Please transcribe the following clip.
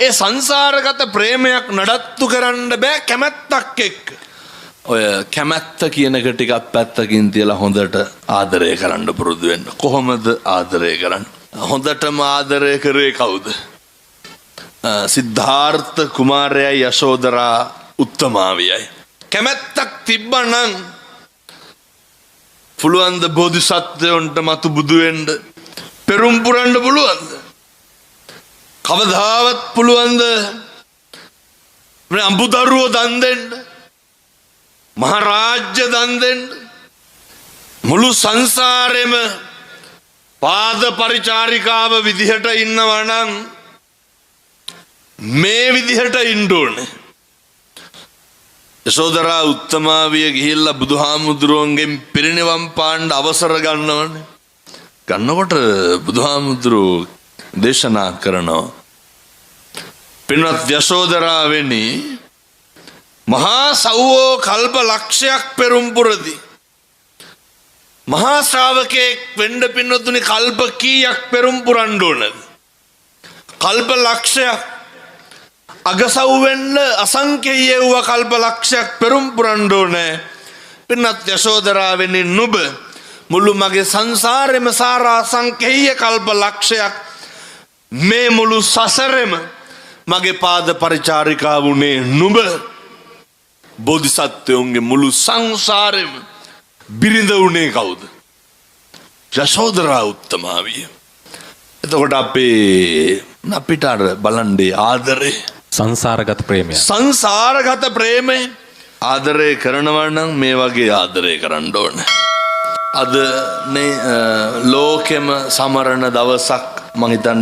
ඒ සංසාරගත ප්‍රේමයක් නඩත්තු කරන්න බෑ කැමැත්තක් එක්ක. ඔය කැමැත්ත කියන එක ටිකක් පැත්තකින් තියලා හොඳට ආදරය කරන්න පුරුදු වෙන්න. කොහොමද ආදරය කරන්නේ? හොඳටම ආදරය කරේ කවුද? සිද්ධාර්ථ කුමාරයයි යශෝදරා උත්තමාවියයි. කැමැත්තක් තිබ්බනම් පුළුවන්ද බෝධිසත්වයන්ට මතු බුදු වෙන්න? පෙරම් පුරන්න පුළුවන්ද? කවදාවත් පුළුවන්ද අඹුදරුවෝ දන් දෙන්න? මහරාජ්‍ය දන් දෙන්න? මුළු සංසාරෙම පාද පරිචාරිකාව විදිහට ඉන්නවා නම් මේ විදිහට ඉන්න ඕනේ. යශෝදරා උත්තමාවිය ගිහිල්ලා බුදුහාමුදුරුවන්ගෙන් පිරිනිවන් පාන්න අවසර ගන්නවනේ. ගන්නකොට බුදුහාමුදුරුවෝ දේශනා කරනවා, පින්වත් යශෝදරාවෙනි, මහා සව්වෝ කල්ප ලක්ෂයක් පෙරම් පුරති. මහා ශ්‍රාවකයෙක් වෙන්න පින්නතුනි කල්ප කීයක් පෙරම් පුරන්න ඕනද? කල්ප ලක්ෂයක්. අගසව් වෙන්න අසංඛ්‍යය වූ කල්ප ලක්ෂයක් පෙරම් පුරන්න ඕනේ. පින්වත් යශෝදරාවෙනි, නුඹ මුළු මගේ සංසාරෙම සාරා සංඛ්‍යය කල්ප ලක්ෂයක් මේ මුළු සසරෙම මගේ පාද පරිචාරිකාව වුණේ නුඹ. බෝධිසත්වයන්ගේ මුළු සංසාරෙම බිරිඳ වුණේ කවුද? යශෝදරා උත්තමාවිය. එතකොට අපිට අර බලන්නේ ආදරේ, සංසාරගත ප්‍රේමය. සංසාරගත ප්‍රේමය ආදරය කරනවා නම් මේ වගේ ආදරය කරන්න ඕනේ. අද ලෝකෙම සමරන දවසක් මම හිතන්නේ